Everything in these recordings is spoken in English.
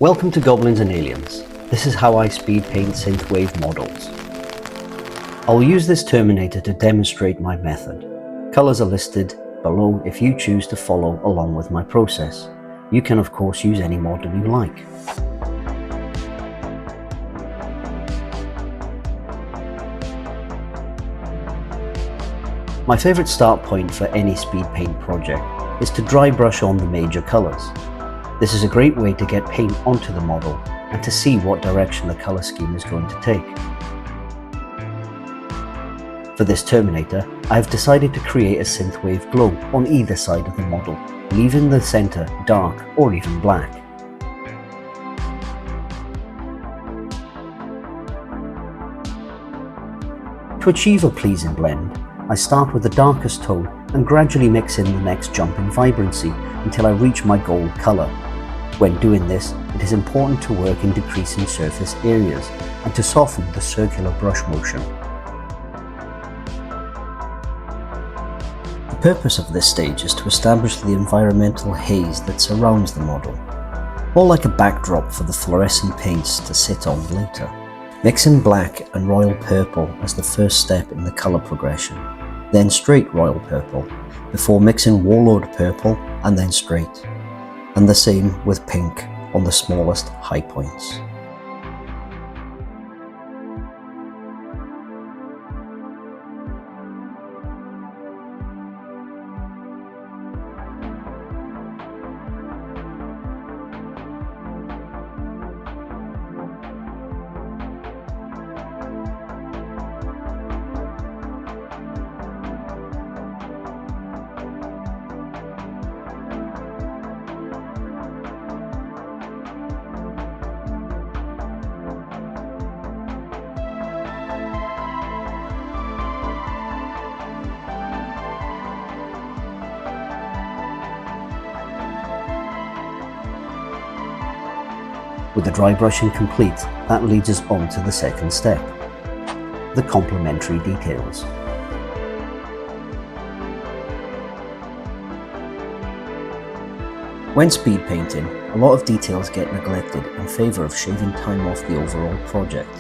Welcome to Goblins and Aliens. This is how I speed paint Synth Wave models. I'll use this Terminator to demonstrate my method. Colors are listed below if you choose to follow along with my process. You can of course use any model you like. My favourite start point for any speed paint project is to dry brush on the major colours. This is a great way to get paint onto the model and to see what direction the colour scheme is going to take. For this Terminator, I have decided to create a synthwave glow on either side of the model, leaving the centre dark or even black. To achieve a pleasing blend, I start with the darkest tone and gradually mix in the next jump in vibrancy until I reach my gold colour. When doing this, it is important to work in decreasing surface areas and to soften the circular brush motion. The purpose of this stage is to establish the environmental haze that surrounds the model, more like a backdrop for the fluorescent paints to sit on later. Mix in black and royal purple as the first step in the colour progression, then straight royal purple, before mixing warlord purple and then straight. And the same with pink on the smallest high points. With the dry brushing complete, that leads us on to the second step, the complementary details. When speed painting, a lot of details get neglected in favour of shaving time off the overall project.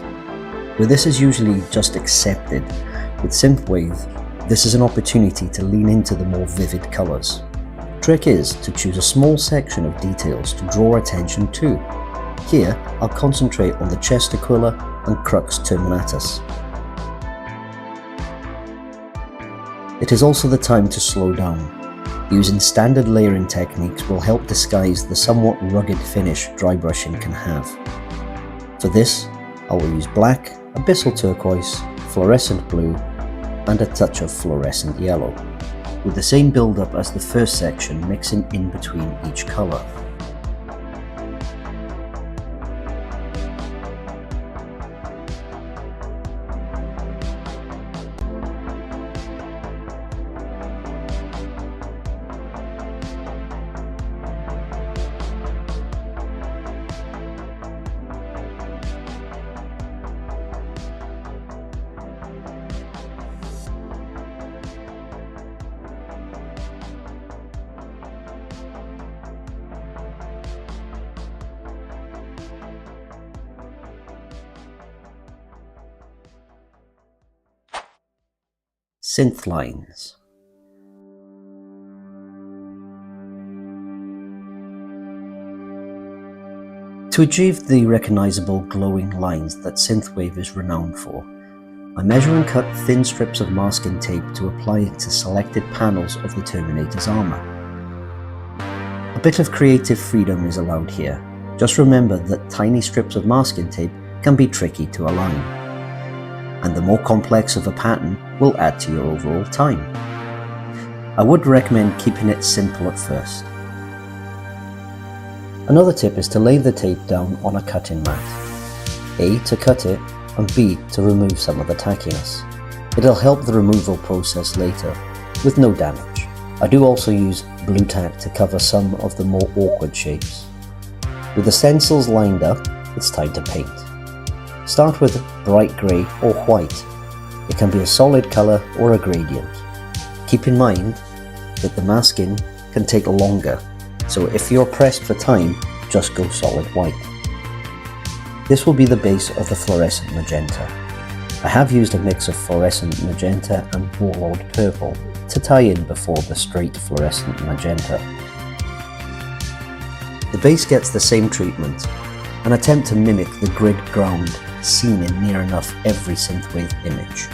Where this is usually just accepted, with Synth Wave, this is an opportunity to lean into the more vivid colours. The trick is to choose a small section of details to draw attention to. Here, I'll concentrate on the chest aquila and crux terminatus. It is also the time to slow down. Using standard layering techniques will help disguise the somewhat rugged finish dry brushing can have. For this, I will use black, abyssal turquoise, fluorescent blue, and a touch of fluorescent yellow, with the same build-up as the first section mixing in between each colour. Synth lines. To achieve the recognisable glowing lines that Synthwave is renowned for, I measure and cut thin strips of masking tape to apply it to selected panels of the Terminator's armour. A bit of creative freedom is allowed here. Just remember that tiny strips of masking tape can be tricky to align, and the more complex of a pattern will add to your overall time. I would recommend keeping it simple at first. Another tip is to lay the tape down on a cutting mat. A, to cut it, and B, to remove some of the tackiness. It'll help the removal process later, with no damage. I do also use blue tack to cover some of the more awkward shapes. With the stencils lined up, it's time to paint. Start with bright grey or white. It can be a solid colour or a gradient. Keep in mind that the masking can take longer, so if you're pressed for time, just go solid white. This will be the base of the fluorescent magenta. I have used a mix of fluorescent magenta and warlord purple to tie in before the straight fluorescent magenta. The base gets the same treatment, an attempt to mimic the grid ground seen in near enough every Synth Wave image.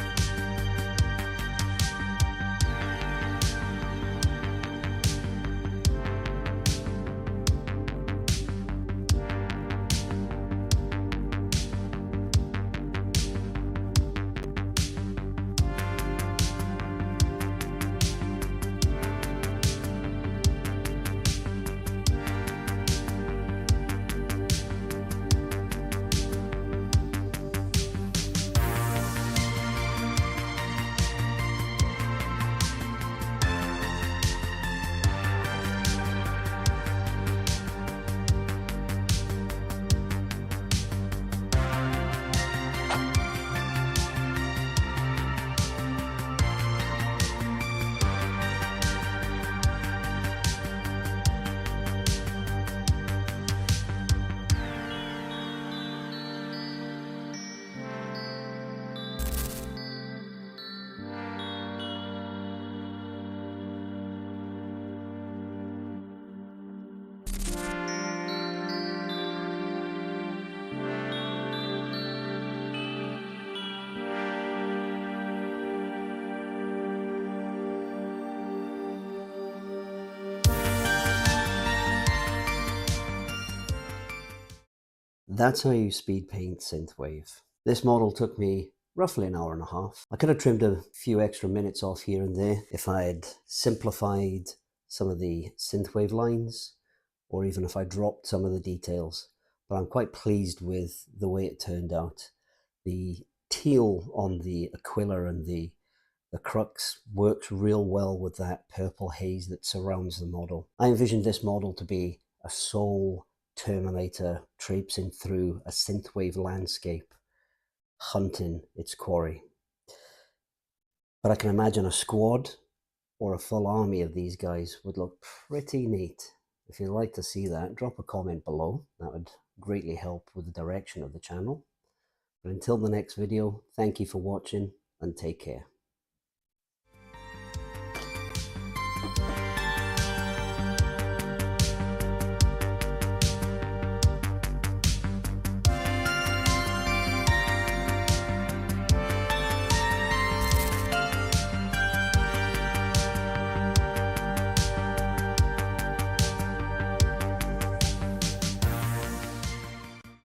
That's how you speed paint Synth Wave. This model took me roughly an hour and a half. I could have trimmed a few extra minutes off here and there if I had simplified some of the Synth Wave lines, or even if I dropped some of the details, but I'm quite pleased with the way it turned out. The teal on the Aquila and the crux works real well with that purple haze that surrounds the model. I envisioned this model to be a soul Terminator traipsing through a synthwave landscape, hunting its quarry. But I can imagine a squad or a full army of these guys would look pretty neat. If you'd like to see that, drop a comment below. That would greatly help with the direction of the channel. But until the next video, thank you for watching and take care.